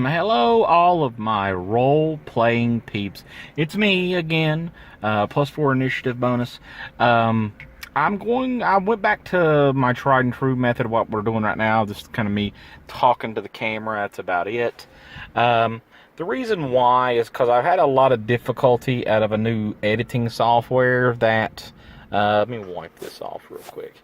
Hello, all of my role-playing peeps. It's me again, +4 initiative bonus. I went back to my tried and true method of what we're doing right now. This is kind of me talking to the camera. That's about it. The reason why is because I've had a lot of difficulty out of a new editing software that, let me wipe this off real quick.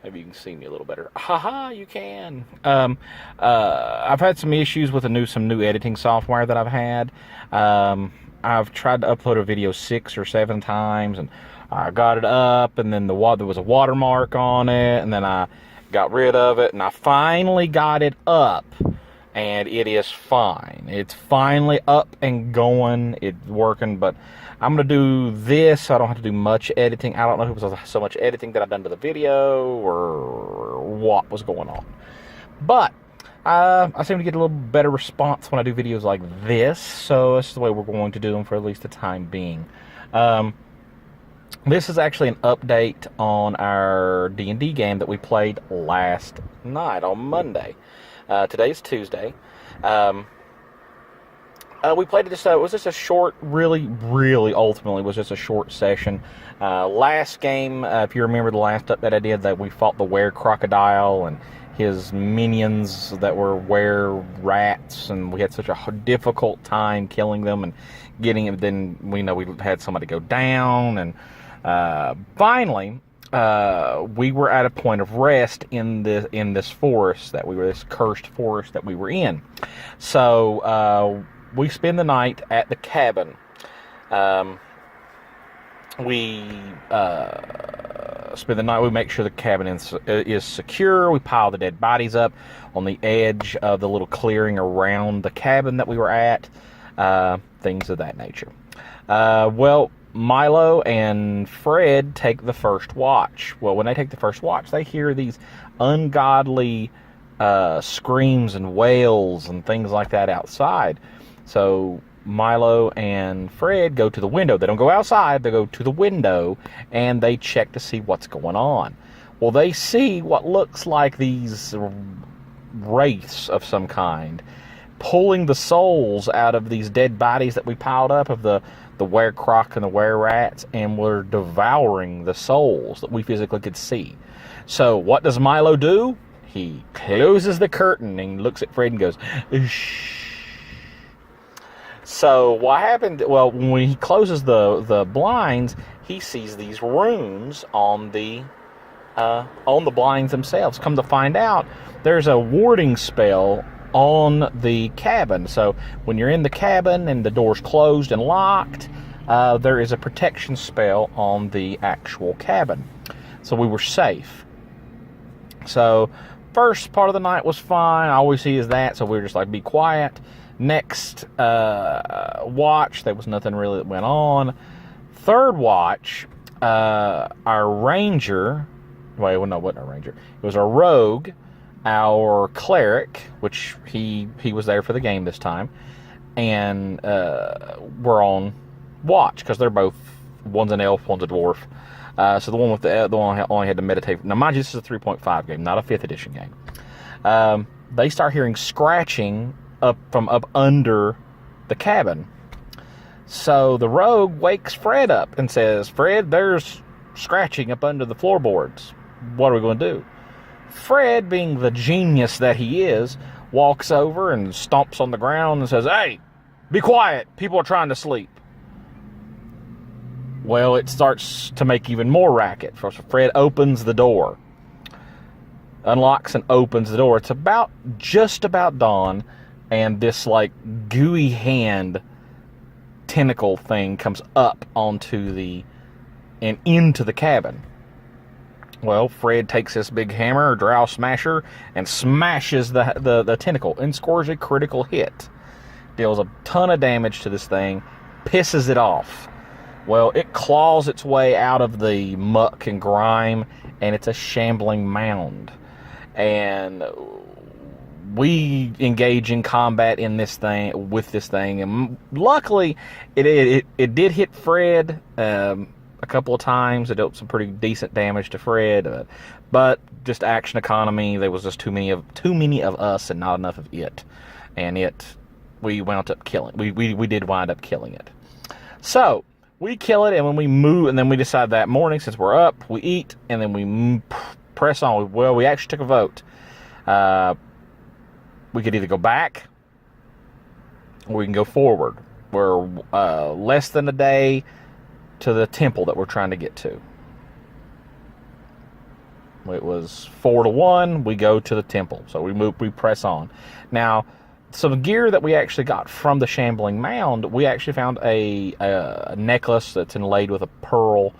Maybe you can see me a little better. Haha, you can. I've had some issues with some new editing software that I've had. I've tried to upload a video 6 or 7 times, and I got it up, and then there was a watermark on it, and then I got rid of it, and I finally got it up, and it is fine. It's finally up and going. It's working, but I'm going to do this so I don't have to do much editing. I don't know if it was so much editing that I've done to the video or what was going on. But I seem to get a little better response when I do videos like this, so this is the way we're going to do them for at least the time being. This is actually an update on our D&D game that we played last night on Monday. Today's Tuesday. We played it it was just a short, really ultimately was just a short session. Last game, if you remember the last update I did, that we fought the were-crocodile and his minions that were were-rats, and we had such a difficult time killing them and getting them. Then we had somebody go down, and finally we were at a point of rest in this forest this cursed forest that we were in. So we spend the night at the cabin. We spend the night. We make sure the cabin is secure. We pile the dead bodies up on the edge of the little clearing around the cabin that we were at. Things of that nature. Well, Milo and Fred take the first watch. Well, when they take the first watch, they hear these ungodly screams and wails and things like that outside. So Milo and Fred go to the window. They don't go outside, they go to the window, and they check to see what's going on. Well, they see what looks like these wraiths of some kind pulling the souls out of these dead bodies that we piled up of the were-croc and the were-rats, and were devouring the souls that we physically could see. So what does Milo do? He closes the curtain and looks at Fred and goes, shh. So what happened? Well, when he closes the blinds, he sees these runes on the blinds themselves. Come to find out, there's a warding spell on the cabin. So when you're in the cabin and the door's closed and locked, there is a protection spell on the actual cabin. So we were safe. So first part of the night was fine. All we see is that, so we were just like, be quiet. Next watch, there was nothing really that went on. Third watch, our ranger, well, no, it wasn't our ranger. It was our rogue, our cleric, which he was there for the game this time, and we're on watch because they're both, one's an elf, one's a dwarf. So the one only had to meditate. Now, mind you, this is a 3.5 game, not a 5th edition game. They start hearing scratching from up under the cabin. So the rogue wakes Fred up and says, "Fred, there's scratching up under the floorboards. What are we going to do?" Fred, being the genius that he is, walks over and stomps on the ground and says, "Hey, be quiet. People are trying to sleep." Well, it starts to make even more racket. So Fred opens the door, unlocks and opens the door. It's just about dawn, and this like gooey hand tentacle thing comes up onto and into the cabin. Well, Fred takes this big hammer or drow smasher and smashes the tentacle and scores a critical hit. Deals a ton of damage to this thing, pisses it off. Well, it claws its way out of the muck and grime, and it's a shambling mound. And we engage in combat with this thing, and luckily it did hit Fred a couple of times. It dealt some pretty decent damage to Fred, but just action economy. There was just too many of us and not enough of it, and it we wound up killing. We did wind up killing it. So we kill it, and when we move, and then we decide that morning, since we're up, we eat, and then we press on. Well, we actually took a vote. We could either go back, or we can go forward. We're less than a day to the temple that we're trying to get to. It was 4-1. We go to the temple, so we press on. Now, some gear that we actually got from the Shambling Mound, we actually found a necklace that's inlaid with a pearl.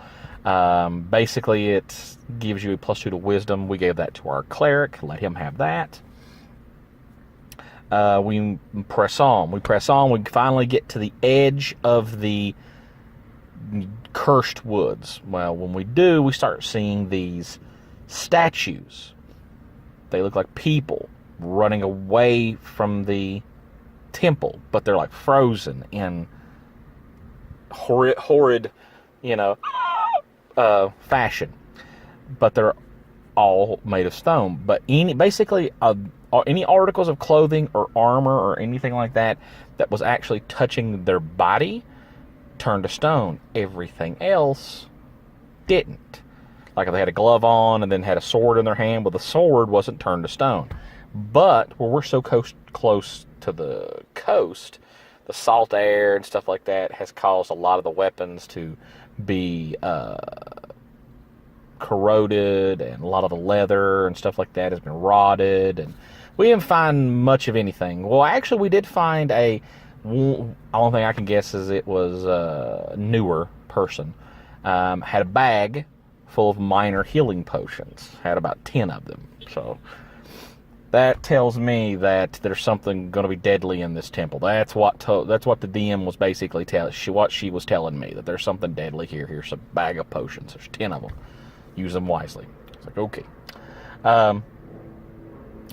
Basically, it gives you a +2 to wisdom. We gave that to our cleric, let him have that. We press on. We finally get to the edge of the cursed woods. Well, when we do, we start seeing these statues. They look like people running away from the temple, but they're like frozen in horrid, fashion. But they're all made of stone. But any articles of clothing or armor or anything like that was actually touching their body turned to stone. Everything else didn't. Like if they had a glove on and then had a sword in their hand, the sword wasn't turned to stone. But where we're so close to the coast, the salt air and stuff like that has caused a lot of the weapons to be corroded, and a lot of the leather and stuff like that has been rotted, and we didn't find much of anything. Well, actually, we did find the only thing I can guess is it was a newer person. Had a bag full of minor healing potions. Had about 10 of them. So that tells me that there's something going to be deadly in this temple. That's what the DM was basically what she was telling me, that there's something deadly here. Here's a bag of potions. There's 10 of them. Use them wisely. It's like, okay.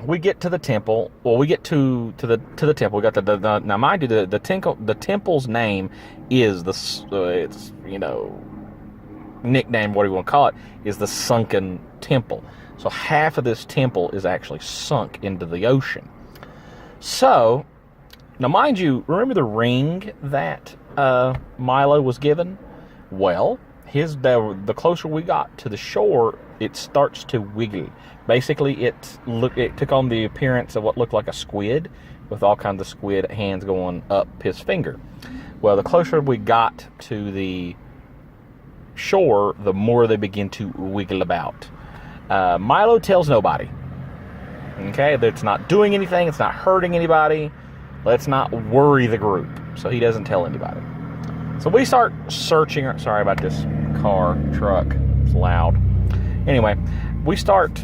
We get to the temple. Well, we get to the temple. We got the now, mind you, the temple's name is it's nickname, what do you want to call it, is the Sunken Temple. So half of this temple is actually sunk into the ocean. So now, mind you, remember the ring that Milo was given? Well, the closer we got to the shore, it starts to wiggle. Basically, it took on the appearance of what looked like a squid, with all kinds of squid hands going up his finger. Well, the closer we got to the shore, the more they begin to wiggle about. Milo tells nobody. Okay, it's not doing anything. It's not hurting anybody. Let's not worry the group. So he doesn't tell anybody. So we start searching. Sorry about this truck. It's loud. Anyway, we start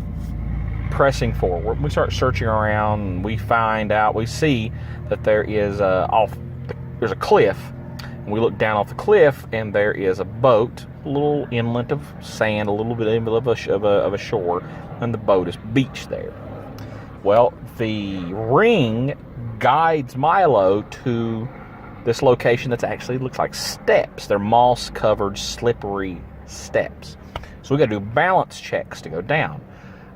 pressing forward. We start searching around, and we see that there is there's a cliff. And we look down off the cliff, and there is a boat, a little inlet of sand, a little bit of a shore, and the boat is beached there. Well, the ring guides Milo to this location that's actually looks like steps. They're moss-covered, slippery steps. So we got to do balance checks to go down.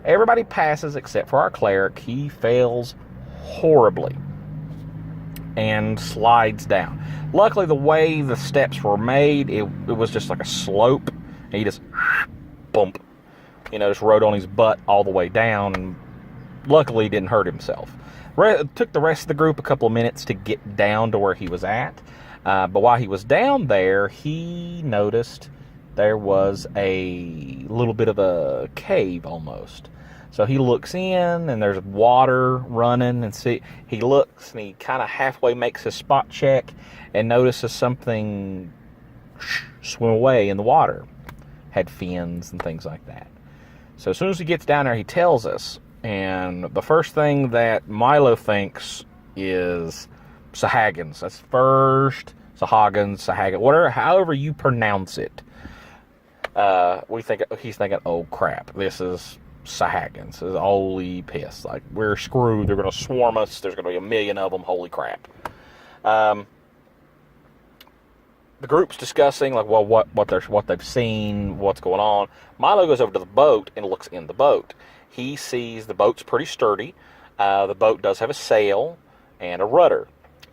Everybody passes except for our cleric. He fails horribly and slides down. Luckily, the way the steps were made, it was just like a slope. And he just bump, just rode on his butt all the way down. And luckily, he didn't hurt himself. It took the rest of the group a couple of minutes to get down to where he was at. But while he was down there, he noticed there was a little bit of a cave almost. So he looks in, and there's water running, and he looks, and he kind of halfway makes his spot check and notices something swim away in the water. Had fins and things like that. So as soon as he gets down there, he tells us, and the first thing that Milo thinks is Sahagins. That's first, Sahagins, whatever, however you pronounce it. He's thinking, oh crap, this is Sahagins. This is holy piss. Like, we're screwed. They're going to swarm us. There's going to be 1 million of them. Holy crap. The group's discussing, like, well, what they've seen, what's going on. Milo goes over to the boat and looks in the boat. He sees the boat's pretty sturdy. The boat does have a sail and a rudder.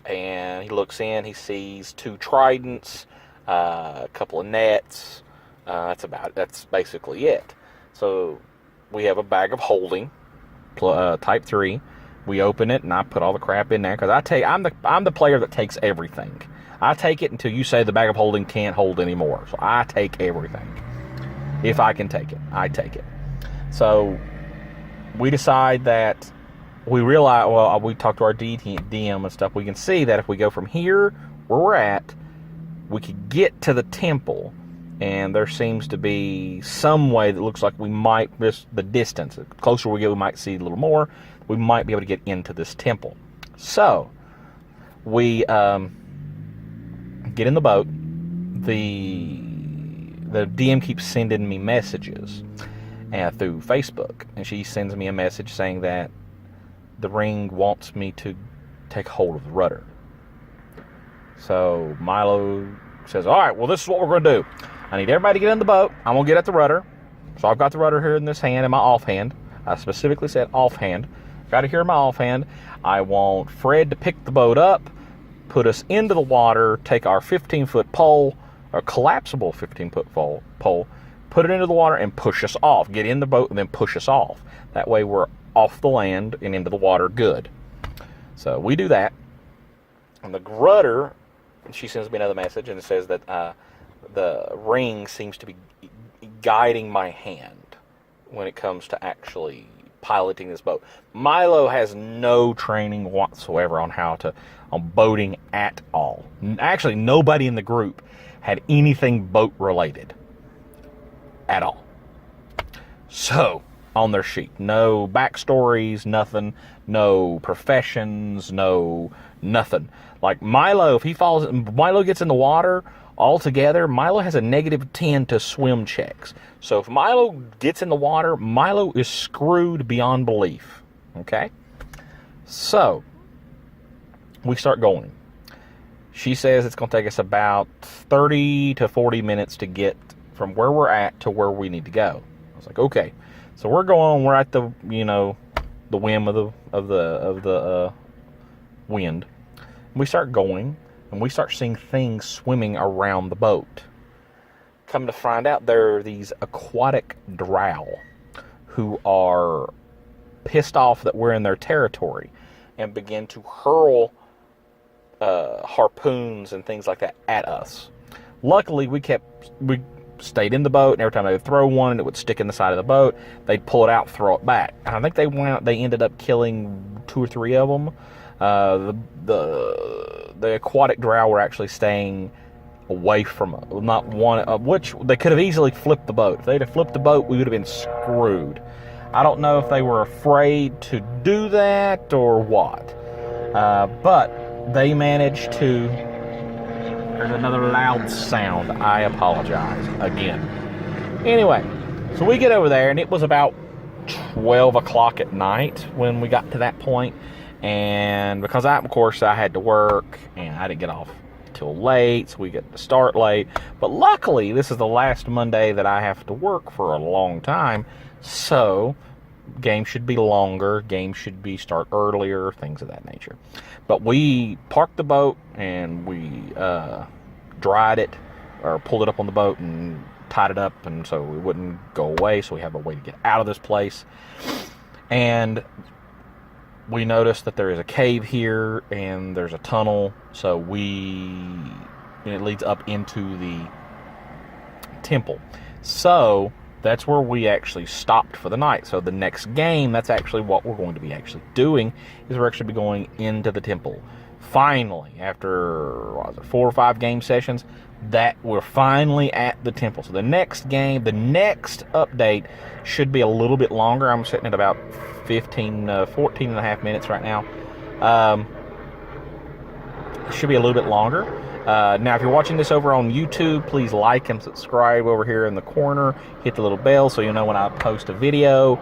And he looks in, he sees 2 tridents, a couple of nets. That's basically it. So we have a bag of holding, type 3. We open it, and I put all the crap in there because I'm the player that takes everything. I take it until you say the bag of holding can't hold anymore. So I take everything. If I can take it, I take it. So we decide that we realize, well, we talked to our DM and stuff. We can see that if we go from here, where we're at, we could get to the temple. And there seems to be some way that looks like we might, the distance, the closer we get, we might see a little more. We might be able to get into this temple. So we get in the boat. The DM keeps sending me messages through Facebook, and she sends me a message saying that the ring wants me to take hold of the rudder. So Milo says, all right, well, this is what we're going to do. I need everybody to get in the boat. I'm going to get at the rudder. So I've got the rudder here in this hand, in my offhand. I specifically said offhand. Got it here in my offhand. I want Fred to pick the boat up, put us into the water, take our 15-foot pole, or collapsible 15-foot pole, put it into the water and push us off. Get in the boat and then push us off. That way we're off the land and into the water good. So we do that. And the rudder, she sends me another message, and it says that the ring seems to be guiding my hand when it comes to actually piloting this boat. Milo has no training whatsoever on boating at all. Actually, nobody in the group had anything boat related at all. So, on their sheet, no backstories, nothing, no professions, no nothing. Like Milo, Milo gets in the water altogether, Milo has a -10 to swim checks. So if Milo gets in the water, Milo is screwed beyond belief. Okay? So, we start going. She says it's going to take us about 30 to 40 minutes to get from where we're at to where we need to go. I was like, okay. So we're going, we're at the whim of the wind. We start going, and we start seeing things swimming around the boat. Come to find out, there are these aquatic drow who are pissed off that we're in their territory and begin to hurl harpoons and things like that at us. Luckily, we stayed in the boat, and every time they would throw one, it would stick in the side of the boat. They'd pull it out, throw it back. And I think they ended up killing 2 or 3 of them. The aquatic drow were actually staying away from not one of which they could have easily flipped the boat. If they'd have flipped the boat, we would have been screwed. I don't know if they were afraid to do that or what, but they managed to. There's another loud sound. I apologize again. Anyway, so we get over there, and it was about 12 o'clock at night when we got to that point. And because of course, I had to work, and I didn't get off till late, so we get to start late. But luckily, this is the last Monday that I have to work for a long time, so games should be longer, games should be start earlier, things of that nature. But we parked the boat, and we dried it, or pulled it up on the boat and tied it up, and so it wouldn't go away, so we have a way to get out of this place. And we noticed that there is a cave here, and there's a tunnel, so it leads up into the temple. So that's where we actually stopped for the night. So the next game, that's actually what we're going to be actually doing, is we're actually be going into the temple. Finally, after 4 or 5 game sessions, that we're finally at the temple. So the next game, the next update should be a little bit longer. I'm sitting at about 14 and a half minutes right now. Should be a little bit longer. Now, if you're watching this over on YouTube, please like and subscribe over here in the corner. Hit the little bell so you'll know when I post a video.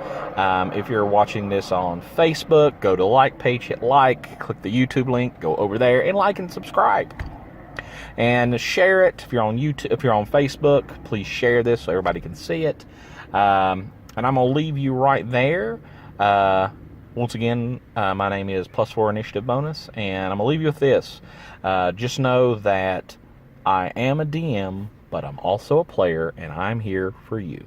If you're watching this on Facebook, go to the like page, hit like, click the YouTube link, go over there and like and subscribe. And share it. If you're on YouTube, if you're on Facebook, please share this so everybody can see it. And I'm going to leave you right there. Once again, my name is +4 Initiative Bonus, and I'm going to leave you with this. Just know that I am a DM, but I'm also a player, and I'm here for you.